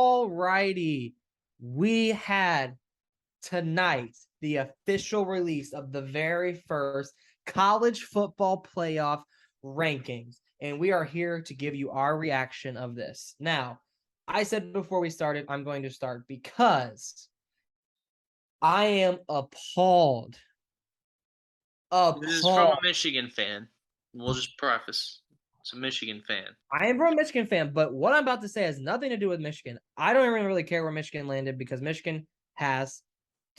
Alrighty, we had tonight the official release of the very first college football playoff rankings, and we are here to give you our reaction of this. Now, I said before we started, I'm going to start because I am appalled. This is from a Appalled. Michigan fan. We'll just preface. It's a Michigan fan. I am a Michigan fan, but what I'm about to say has nothing to do with Michigan. I don't even really care where Michigan landed because Michigan has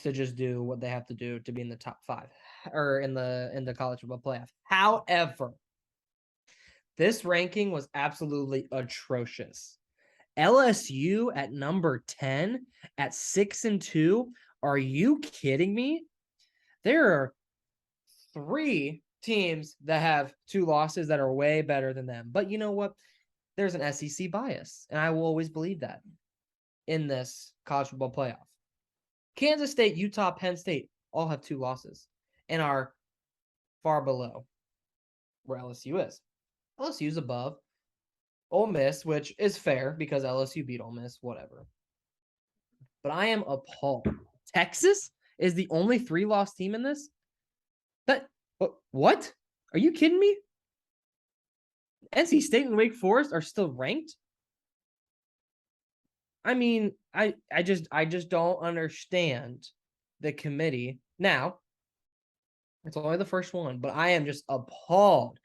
to just do what they have to do to be in the top 5 or in the college football playoff. However, this ranking was absolutely atrocious. LSU at number 10 at 6-2. Are you kidding me? There are 3 teams that have 2 losses that are way better than them. But you know what? There's an SEC bias, and I will always believe that in this college football playoff. Kansas State, Utah, Penn State all have 2 losses and are far below where LSU is. LSU is above Ole Miss, which is fair because LSU beat Ole Miss, whatever. But I am appalled. Texas is the only 3-loss team in this? What? Are you kidding me? NC State and Wake Forest are still ranked? I mean, I just don't understand the committee. Now, it's only the first one, but I am just appalled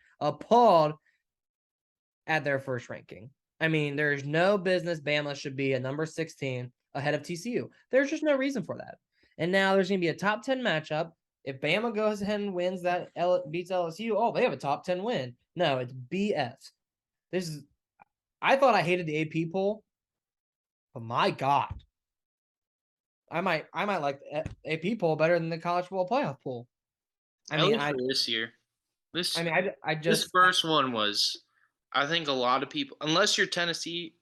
at their first ranking. I mean, there's no business Bama should be a number 16 ahead of TCU. There's just no reason for that. And now there's going to be a top 10 matchup. If Bama goes ahead and wins that, beats LSU, oh, they have a top 10 win. No, it's BS. I thought I hated the AP poll, but my God, I might like the AP poll better than the college football playoff poll. I At mean, least for this year. I This mean, I this just first one was, I think a lot of people, unless you're a Tennessee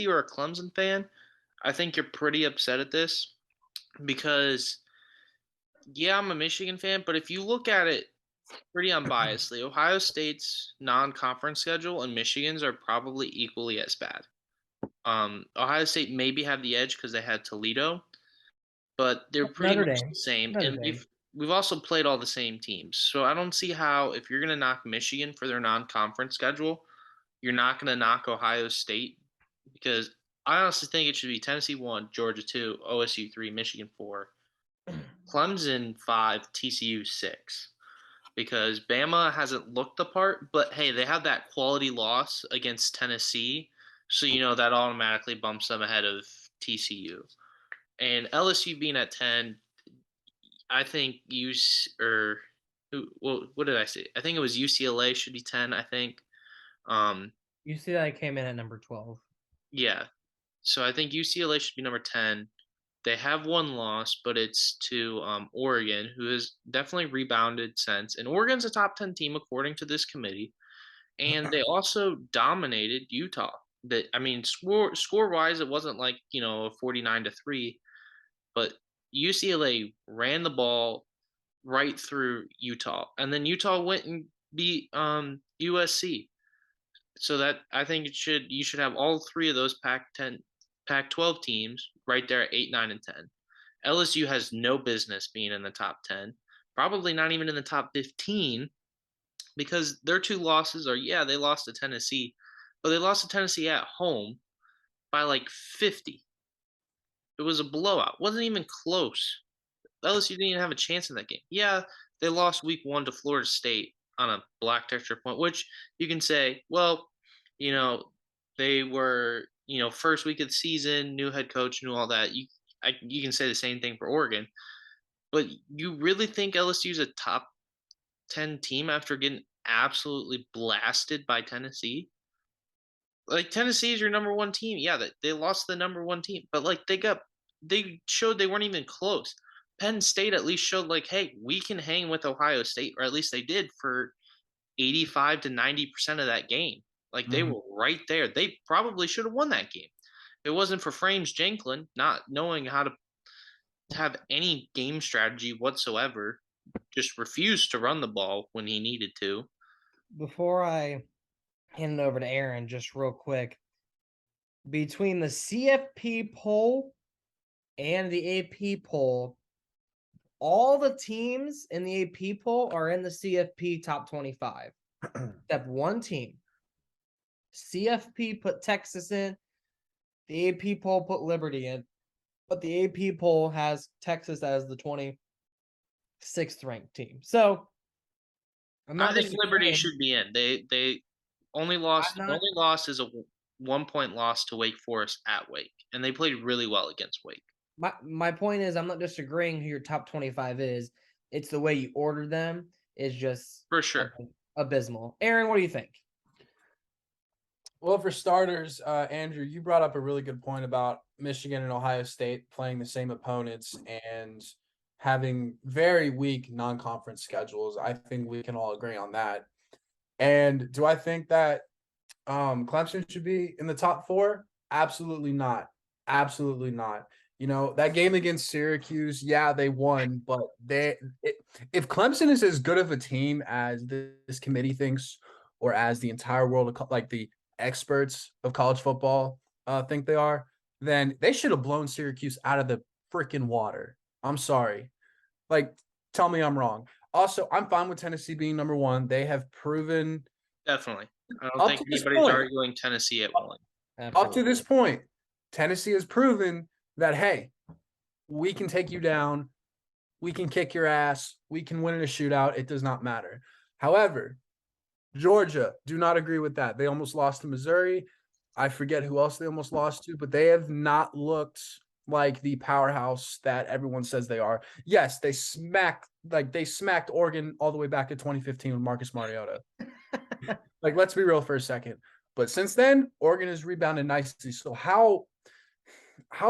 or a Clemson fan, I think you're pretty upset at this because yeah, I'm a Michigan fan, but if you look at it pretty unbiasedly, Ohio State's non-conference schedule and Michigan's are probably equally as bad. Ohio State maybe have the edge because they had Toledo, but they're pretty Notre much Dame, the same. Notre And Dame. we've also played all the same teams, so I don't see how if you're gonna knock Michigan for their non-conference schedule, you're not gonna knock Ohio State because I honestly think it should be Tennessee 1, Georgia 2, OSU 3, Michigan 4, Clemson 5, TCU 6. Because Bama hasn't looked the part, but hey, they have that quality loss against Tennessee, so you know that automatically bumps them ahead of TCU. And LSU being at 10, I think what did I say? I think it was UCLA should be 10, I think. Um You see that I came in at number 12. yeah. So I think UCLA should be number 10. They have one loss, but it's to Oregon, who has definitely rebounded since. And Oregon's a top 10 team according to this committee. And they also dominated Utah. That I mean, score wise, it wasn't like a 49-3, but UCLA ran the ball right through Utah, and then Utah went and beat USC. So that I think you should have all 3 of those Pac-10, Pac-12 teams right there at 8, 9, and 10. LSU has no business being in the top 10, probably not even in the top 15 because their 2 losses are yeah, they lost to Tennessee, but they lost to Tennessee at home by like 50. It was a blowout. It wasn't even close. LSU didn't even have a chance in that game. Yeah, they lost week 1 to Florida State on a black texture point, which you can say, well, you know, they were, first week of the season, new head coach, new all that. You can say the same thing for Oregon, but you really think LSU's a top 10 team after getting absolutely blasted by Tennessee? Like Tennessee is your number 1 team. Yeah, they lost the number 1 team, but like they showed they weren't even close. Penn State at least showed like, hey, we can hang with Ohio State, or at least they did for 85 to 90% of that game. Like they Mhm. were right there. They probably should have won that game. If it wasn't for Frames Janklin not knowing how to have any game strategy whatsoever, just refused to run the ball when he needed to. Before I hand it over to Aaron, just real quick, between the CFP poll and the AP poll, all the teams in the AP poll are in the CFP top 25, except one team. CFP put Texas in, the AP poll put Liberty in, but the AP poll has Texas as the 26th ranked team. So I'm I not think Liberty disagreeing. should be in. They only lost. I'm The not. only loss is a 1 point loss to Wake Forest at Wake, and they played really well against Wake. My point is, I'm not disagreeing who your top 25 is. It's the way you order them is just For sure. abysmal. Aaron, what do you think? Well, for starters, Andrew, you brought up a really good point about Michigan and Ohio State playing the same opponents and having very weak non-conference schedules. I think we can all agree on that. And do I think that Clemson should be in the top 4? Absolutely not. Absolutely not. You know, that game against Syracuse, yeah, they won, but if Clemson is as good of a team as this committee thinks, or as the entire world of like the experts of college football think they are, then they should have blown Syracuse out of the freaking water. I'm sorry. Like, tell me I'm wrong. Also, I'm fine with Tennessee being number 1. They have proven Definitely. I don't up think to this anybody's point, arguing Tennessee at 1. up to this point, Tennessee has proven that, hey, we can take you down. We can kick your ass. We can win in a shootout. It does not matter. However, Georgia, do not agree with that. They almost lost to Missouri. I forget who else they almost lost to, but they have not looked like the powerhouse that everyone says they are. Yes, they smacked Oregon all the way back to 2015 with Marcus Mariota. Like, let's be real for a second. But since then, Oregon has rebounded nicely. So how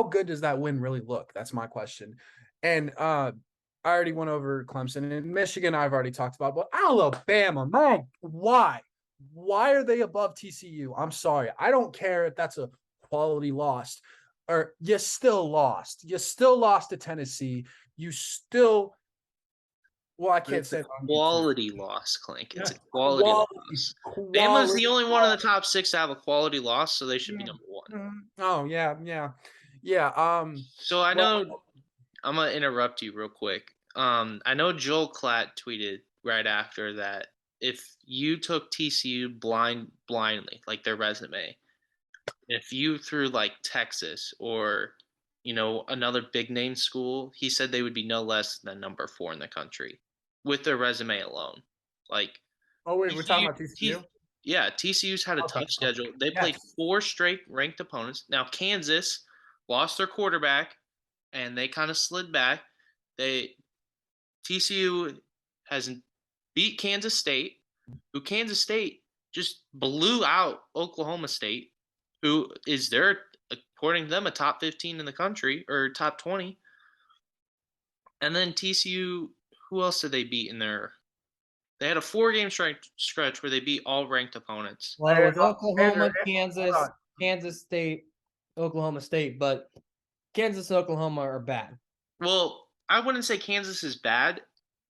good does that win really look? That's my question. And I already went over Clemson and Michigan. I've already talked about, but Alabama, man, why? Why are they above TCU? I'm sorry. I don't care if that's a quality loss, or you still lost. You still lost to Tennessee. You still, well, I can't say Quality loss, Clink. It's a quality, quality loss. Bama's the only one in the top 6 to have a quality loss, so they should be number 1. Oh, yeah. So I know I'm gonna interrupt you real quick. I know Joel Klatt tweeted right after that if you took TCU blindly, like their resume, if you threw like Texas or another big name school, he said they would be no less than number 4 in the country with their resume alone. Like, oh wait, we're talking about TCU? Yeah, TCU's had a tough schedule. They played 4 straight ranked opponents. Now Kansas lost their quarterback and they kind of slid back. TCU has beat Kansas State, who Kansas State just blew out Oklahoma State, who is their, according to them, a top 15 in the country or top 20. And then TCU, who else did they beat in there? They had a 4-game stretch where they beat all ranked opponents. Well, it was Oklahoma, Kansas State, Oklahoma State, but Kansas and Oklahoma are bad. Well, I wouldn't say Kansas is bad.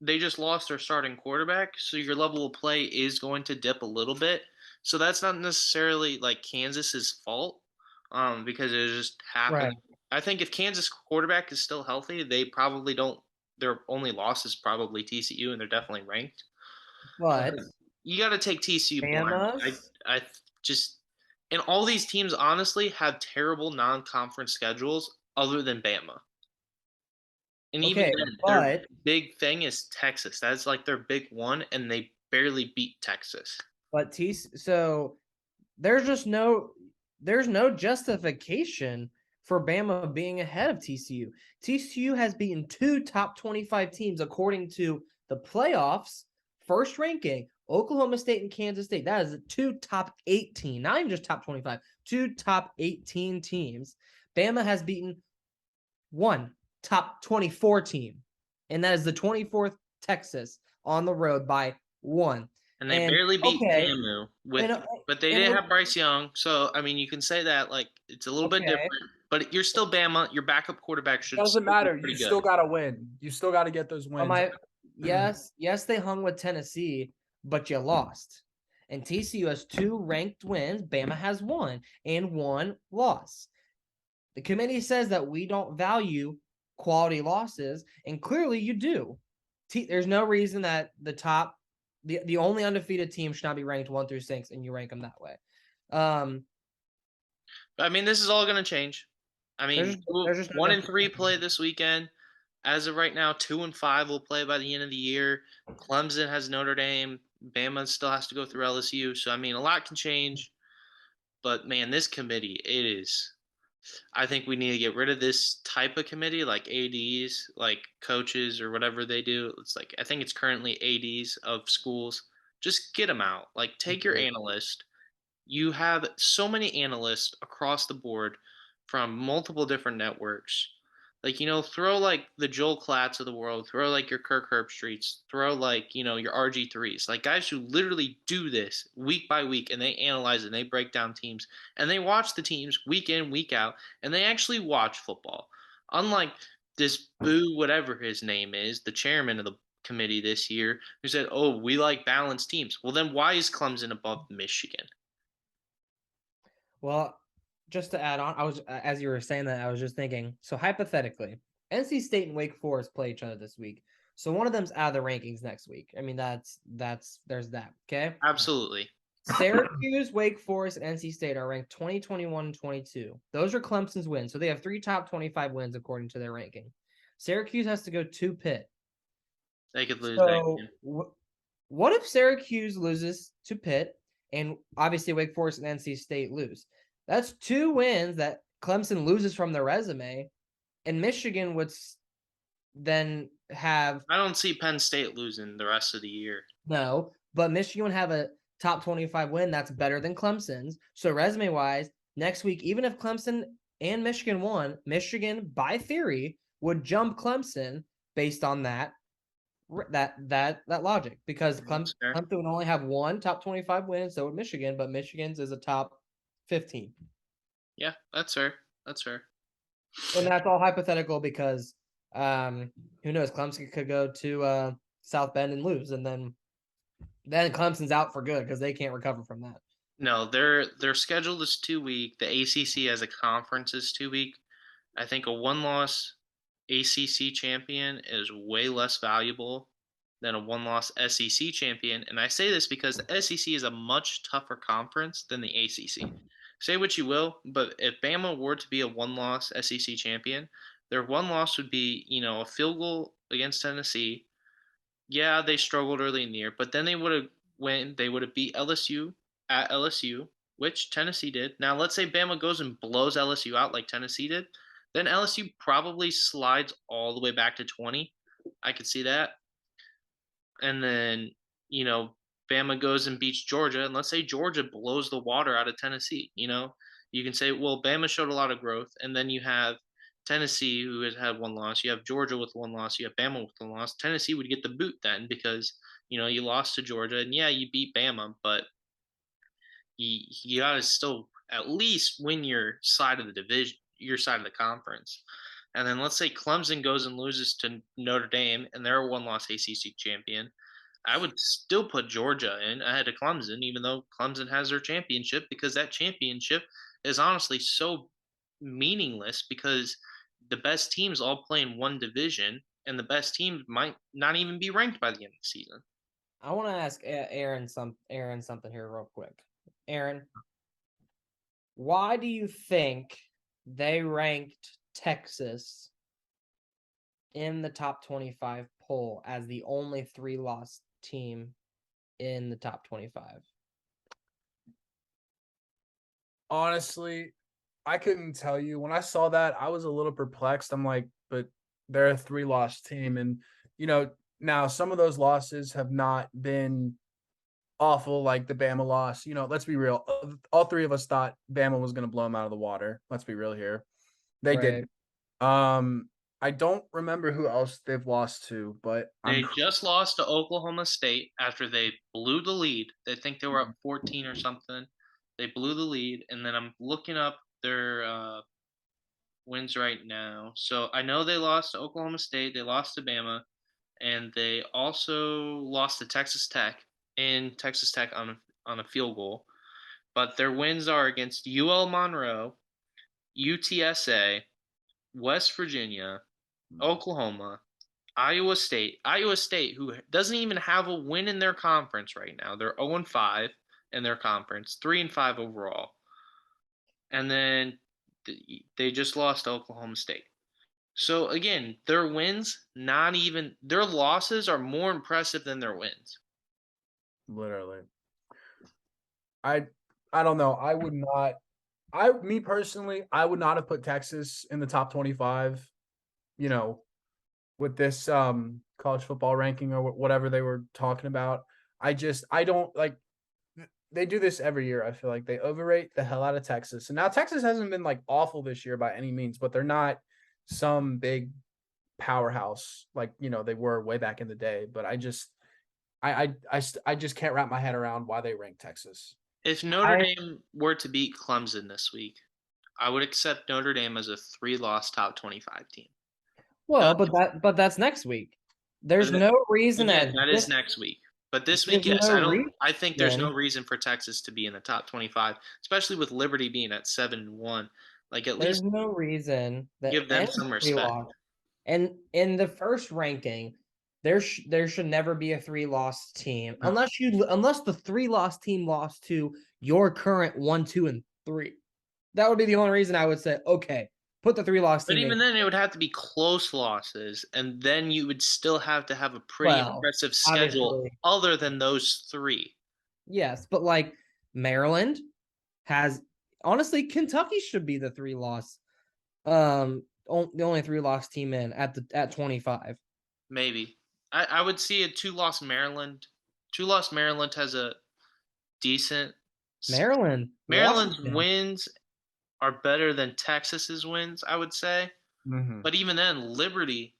They just lost their starting quarterback, so your level of play is going to dip a little bit. So that's not necessarily like Kansas's fault, because it just happened. Right. I think if Kansas quarterback is still healthy, they probably don't. Their only loss is probably TCU, and they're definitely ranked. But you got to take TCU blind. I just, and all these teams honestly have terrible non-conference schedules other than Bama. And even then, their big thing is Texas. That's like their big one, and they barely beat Texas. But so there's no justification for Bama being ahead of TCU. TCU has beaten 2 top 25 teams according to the playoffs first ranking, Oklahoma State and Kansas State. That is 2 top 18, not even just top 25, 2 top 18 teams. Bama has beaten 1 top 24 team, and that is the 24th Texas on the road by 1. And they barely beat FAMU but they didn't have Bryce Young. So I mean, you can say that like it's a little bit different, but you're still Bama. Your backup quarterback should. Doesn't matter. You still got to win. You still got to get those wins. Yes, they hung with Tennessee, but you lost. and TCU has 2 ranked wins. Bama has 1 and 1 loss. The committee says that we don't value quality losses, and clearly you do. There's no reason that the only undefeated team should not be ranked 1 through 6, and you rank them that way. I mean, this is all going to change. I mean, There's just 1 and 3 play this weekend. As of right now, 2 and 5 will play by the end of the year. Clemson has Notre Dame. Bama still has to go through LSU. So, I mean, a lot can change. But, man, this committee, it is. I think we need to get rid of this type of committee, like ADs, like coaches or whatever they do. It's like, I think it's currently ADs of schools. Just get them out. Like, take your analyst. You have so many analysts across the board from multiple different networks. Like, throw like the Joel Klatts of the world, throw like your Kirk Herbstreits, throw like, your RG3s, like guys who literally do this week by week and they analyze and they break down teams and they watch the teams week in, week out, and they actually watch football. Unlike this Boo, whatever his name is, the chairman of the committee this year, who said, "Oh, we like balanced teams." Well, then why is Clemson above Michigan? Well, just to add on, I was as you were saying that, I was just thinking. So hypothetically, NC State and Wake Forest play each other this week. So one of them's out of the rankings next week. I mean, there's that. Okay. Absolutely. Syracuse, Wake Forest, and NC State are ranked 20, 21, and 22. Those are Clemson's wins. So they have 3 top 25 wins according to their ranking. Syracuse has to go to Pitt. They could lose So that. what if Syracuse loses to Pitt and obviously Wake Forest and NC State lose? That's 2 wins that Clemson loses from their resume, and Michigan would then have. I don't see Penn State losing the rest of the year. No, but Michigan would have a top 25 win that's better than Clemson's. So resume-wise, next week, even if Clemson and Michigan won, Michigan, by theory, would jump Clemson based on that logic, because Clemson would only have 1 top 25 win, so would Michigan, but Michigan's is a top 15. Yeah, that's fair. That's fair. And that's all hypothetical because who knows? Clemson could go to South Bend and lose, and then Clemson's out for good because they can't recover from that. No, their schedule is 2 week. The ACC as a conference is 2 week. I think a 1-loss ACC champion is way less valuable than a 1-loss SEC champion. And I say this because the SEC is a much tougher conference than the ACC. Say what you will, but if Bama were to be a 1-loss SEC champion, their 1 loss would be, a field goal against Tennessee. Yeah, they struggled early in the year, but then they would have beat LSU at LSU, which Tennessee did. Now let's say Bama goes and blows LSU out like Tennessee did, then LSU probably slides all the way back to 20. I could see that. And then, Bama goes and beats Georgia, and let's say Georgia blows the water out of Tennessee, you can say, well, Bama showed a lot of growth, and then you have Tennessee, who has had 1 loss. You have Georgia with 1 loss. You have Bama with 1 loss. Tennessee would get the boot then because, you lost to Georgia, and yeah, you beat Bama, but you got to still at least win your side of the division, your side of the conference. And then let's say Clemson goes and loses to Notre Dame, and they're a 1-loss ACC champion. I would still put Georgia in ahead of Clemson, even though Clemson has their championship, because that championship is honestly so meaningless because the best teams all play in one division, and the best teams might not even be ranked by the end of the season. I want to ask Aaron something here real quick. Aaron, why do you think they ranked Texas in the top 25 poll as the only 3-loss team in the top 25? Honestly, I couldn't tell you. When I saw that, I was a little perplexed. I'm like, but they're a 3-loss team. And, now some of those losses have not been awful, like the Bama loss. Let's be real. All 3 of us thought Bama was going to blow them out of the water. Let's be real here. They didn't. I don't remember who else they've lost to, but they just lost to Oklahoma State after they blew the lead. They think they were up 14 or something. They blew the lead, and then I'm looking up their wins right now. So I know they lost to Oklahoma State, they lost to Bama, and they also lost to Texas Tech. And Texas Tech on a field goal. But their wins are against UL Monroe, UTSA, West Virginia, Oklahoma, Iowa State, who doesn't even have a win in their conference right now. They're 0-5 in their conference, 3-5 overall. And then they just lost to Oklahoma State. So again, their wins, their losses are more impressive than their wins. Literally. I don't know. I would not. Me personally, I would not have put Texas in the top 25. You know, with this college football ranking or whatever they were talking about. I don't like. They do this every year. I feel like they overrate the hell out of Texas. And now Texas hasn't been like awful this year by any means, but they're not some big powerhouse like they were way back in the day. But I just can't wrap my head around why they rank Texas. If Notre Dame were to beat Clemson this week, I would accept Notre Dame as a 3-loss top 25 team. Well, but that's next week. There's no reason that is next week. But this week, yes, I think there's no reason for Texas to be in the top 25, especially with Liberty being at 7-1. Like at least there's no reason that give them some respect. And in the first ranking, there should never be a 3-loss team unless the 3-loss team lost to your current 1, 2, and 3. That would be the only reason I would say, okay, put the 3-loss team. But even then, it would have to be close losses, and then you would still have to have a pretty impressive schedule other than those 3. Yes, but like Maryland has, honestly, Kentucky should be the 3-loss, the only 3-loss team in at 25. Maybe I would see a 2-loss Maryland. 2-loss Maryland has a decent Maryland's Washington. Wins are better than Texas's wins, I would say. Mm-hmm. But even then, Liberty,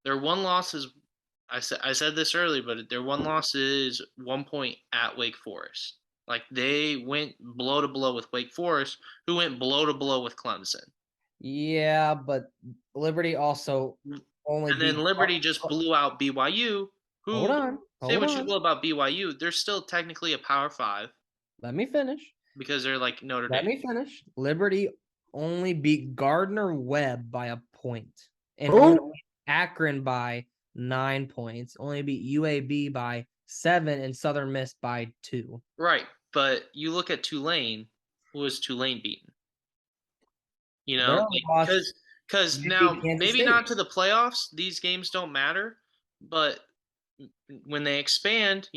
their one loss is, I said this earlier, but their one loss is 1 point at Wake Forest. Like they went blow to blow with Wake Forest, who went blow to blow with Clemson. Yeah, but Liberty also only. And then Liberty just blew out BYU. Who? Hold on. Say what you will about BYU, they're still technically a Power 5. Let me finish. Because they're like Notre Dame. Let me finish. Liberty only beat Gardner-Webb by a point. And Akron by 9 points. Only beat UAB by 7 and Southern Miss by 2. Right. But you look at Tulane. Who was Tulane beaten? Because now maybe not to the playoffs. These games don't matter. But when they expand,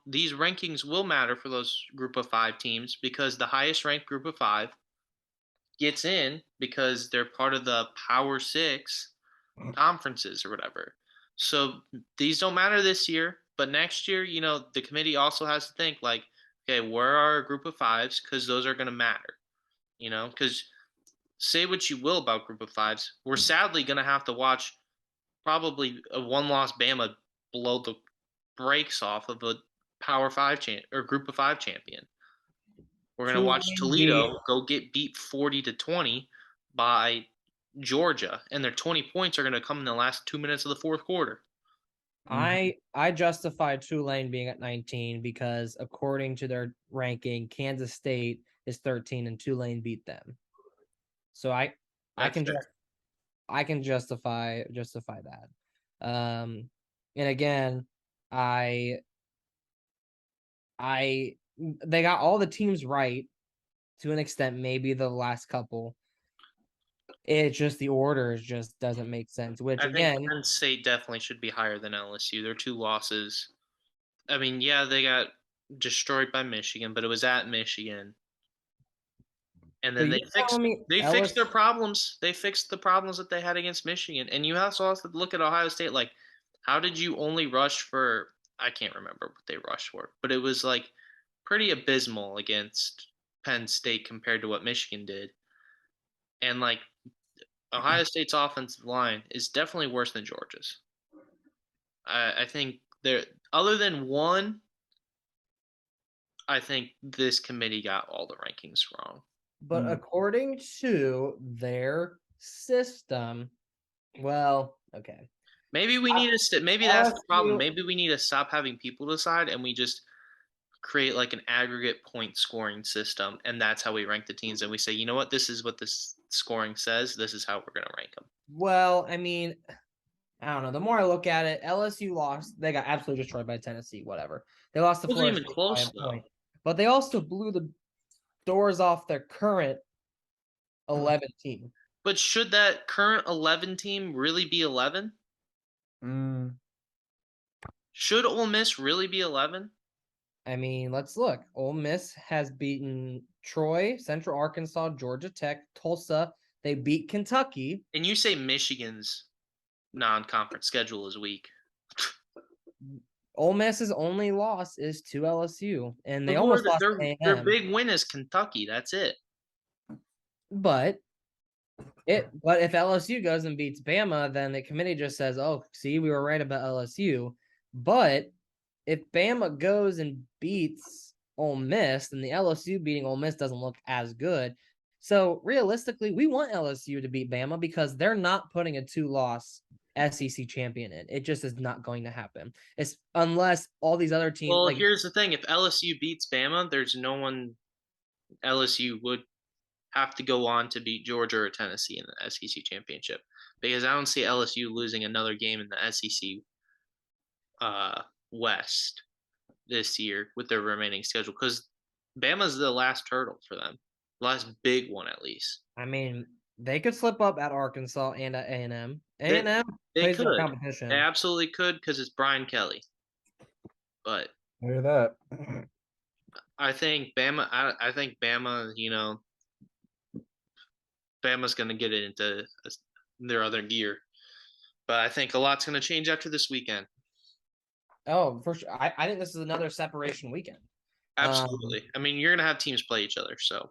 these rankings will matter for those group of 5 teams because the highest ranked group of 5 gets in because they're part of the Power 6 conferences or whatever. So these don't matter this year, but next year, the committee also has to think like, okay, where are our group of 5s? Because those are going to matter, because say what you will about group of 5s. We're sadly going to have to watch probably a 1-loss Bama blow the brakes off of a Power 5 or Group of 5 champion. We're going to watch Toledo go get beat 40-20 by Georgia, and their 20 points are going to come in the last 2 minutes of the fourth quarter. I justify Tulane being at 19 because according to their ranking, Kansas State is 13 and Tulane beat them. So I can justify that. And again, they got all the teams right to an extent, maybe the last couple. It's just the order just doesn't make sense. Which I think Penn State definitely should be higher than LSU. Their 2 losses. I mean, yeah, they got destroyed by Michigan, but it was at Michigan. And then they fixed their problems. They fixed the problems that they had against Michigan. And you also have to look at Ohio State. Like, how did you only rush for? I can't remember what they rushed for, but it was like pretty abysmal against Penn State compared to what Michigan did. And like Ohio State's offensive line is definitely worse than Georgia's. I think they're other than one. I think this committee got all the rankings wrong. But according to their system, well, okay. Maybe we need to. Maybe that's the problem. Maybe we need to stop having people decide, and we just create like an aggregate point scoring system, and that's how we rank the teams. And we say, you know what, this is what this scoring says. This is how we're going to rank them. Well, I mean, I don't know. The more I look at it, LSU lost. They got absolutely destroyed by Tennessee. Whatever. They lost to It wasn't Florida even State close, by a though. point, but they also blew the doors off their current 11 team. But should that current 11 team really be 11? Mm, Should Ole Miss really be 11? I mean, let's look. Ole Miss has beaten Troy, Central Arkansas, Georgia Tech, Tulsa. They beat Kentucky. And you say Michigan's non-conference schedule is weak. Ole Miss's only loss is to LSU, and they But almost lost to their A&M. big win is Kentucky. That's it. But if LSU goes and beats Bama, then the committee just says, "Oh, see, we were right about LSU." But if Bama goes and beats Ole Miss, then the LSU beating Ole Miss doesn't look as good. So realistically, we want LSU to beat Bama because they're not putting a 2-loss SEC champion in. It just is not going to happen. It's unless all these other teams. Well, Like, here's the thing: if LSU beats Bama, there's no one LSU would have to go on to beat Georgia or Tennessee in the SEC championship, because I don't see LSU losing another game in the SEC West this year with their remaining schedule, because Bama's the last hurdle for them, last big one at least. I mean, they could slip up at Arkansas and at A&M. They A&M plays their competition. They absolutely could, because it's Brian Kelly. But hear that. I think Bama. I think Bama. You know, Bama's going to get it into their other gear. But I think a lot's going to change after this weekend. Oh, for sure. I think this is another separation weekend. Absolutely. I mean, you're going to have teams play each other. So.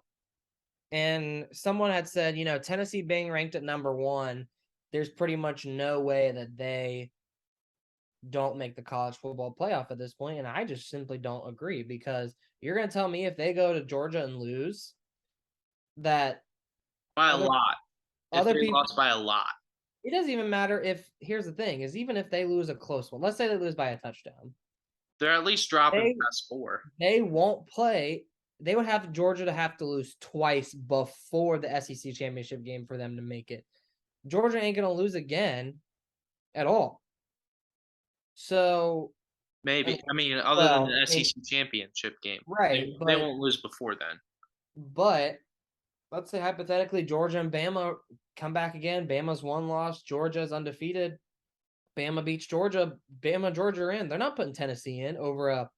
And someone had said, Tennessee being ranked at number 1, there's pretty much no way that they don't make the college football playoff at this point. And I just simply don't agree, because you're going to tell me if they go to Georgia and lose that by a lot. Other people people lost by a lot. It doesn't even matter if, here's the thing, is even if they lose a close one, let's say they lose by a touchdown. They're at least dropping past 4. They won't play. They would have Georgia to have to lose twice before the SEC championship game for them to make it. Georgia ain't going to lose again at all. So maybe. I mean, other than the SEC championship game. Right. They won't lose before then. But let's say hypothetically Georgia and Bama come back again. Bama's 1 loss. Georgia's undefeated. Bama beats Georgia. Bama, Georgia are in. They're not putting Tennessee in over a,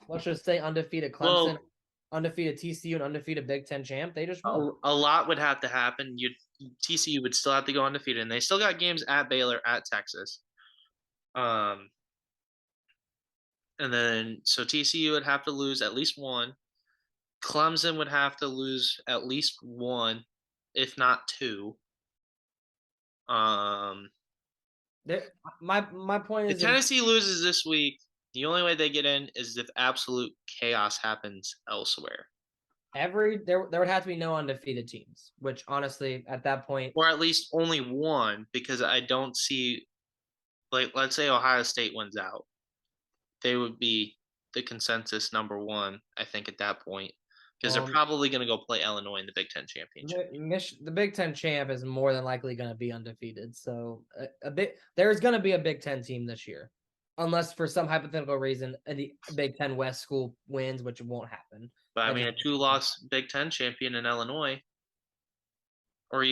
let's just say, undefeated Clemson, undefeated TCU, and undefeated Big Ten champ. They just won't. A lot would have to happen. TCU would still have to go undefeated, and they still got games at Baylor, at Texas. And then so TCU would have to lose at least 1. Clemson would have to lose at least 1, if not 2. My point is, if Tennessee loses this week, the only way they get in is if absolute chaos happens elsewhere. There would have to be no undefeated teams, which honestly at that point, or at least only 1, because I don't see, like, let's say Ohio State wins out, they would be the consensus number 1, I think, at that point, because they're probably going to go play Illinois in the Big Ten championship. The Big Ten champ is more than likely going to be undefeated, so there's going to be a Big Ten team this year, unless for some hypothetical reason the Big Ten West school wins, which won't happen. But I mean, a 2-loss Big Ten champion in Illinois, or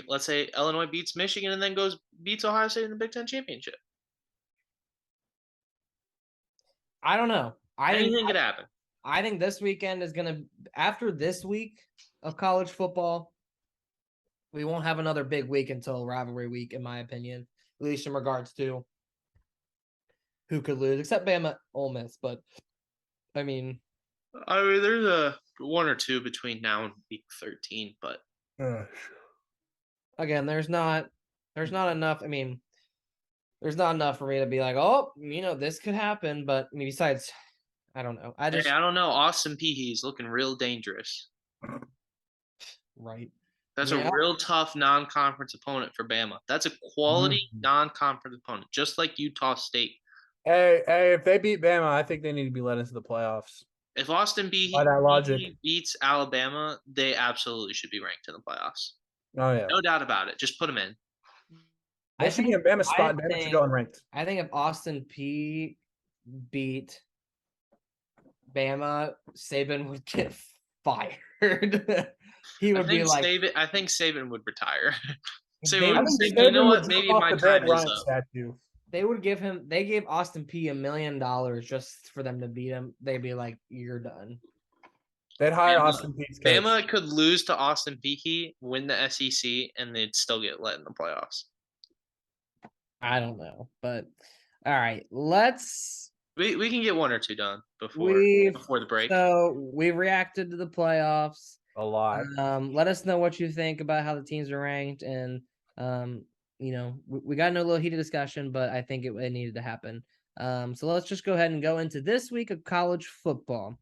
let's say Illinois beats Michigan and then beats Ohio State in the Big Ten championship. I don't know. Anything could happen. I think this weekend is going to, after this week of college football, we won't have another big week until rivalry week, in my opinion, at least in regards to who could lose, except Bama, Ole Miss. But I mean, there's a 1 or 2 between now and week 13, but again, there's not enough. I mean, there's not enough for me to be like, oh, this could happen. But I mean, besides, I don't know. I don't know. Austin Peay's looking real dangerous. Right. That's a real tough non-conference opponent for Bama. That's a quality non-conference opponent, just like Utah State Hey, if they beat Bama, I think they need to be let into the playoffs. If Austin By that logic. beats Alabama, they absolutely should be ranked in the playoffs. Oh yeah, No doubt about it. Just put them in. they should be in Bama's spot. And Bama should think- go unranked. I think if Austin P beat Bama, Saban would get fired. He would be like, I think Saban would retire. They Saban would would say, Saban you know would what? jump Maybe off my the Bear time is Bryant up. statue. they would give him. They gave Austin P $1 million just for them to beat him. They'd be like, "You're done." They'd hire Bama- Austin Pete's coach. Bama could lose to Austin Peay, win the SEC, and they'd still get let in the playoffs. I don't know, but all right, let's. We can get one or two done before the break. So we reacted to the playoffs. A lot. Let us know what you think about how the teams are ranked, and we got into a little heated discussion, but I think it needed to happen. So let's just go ahead and go into this week of college football.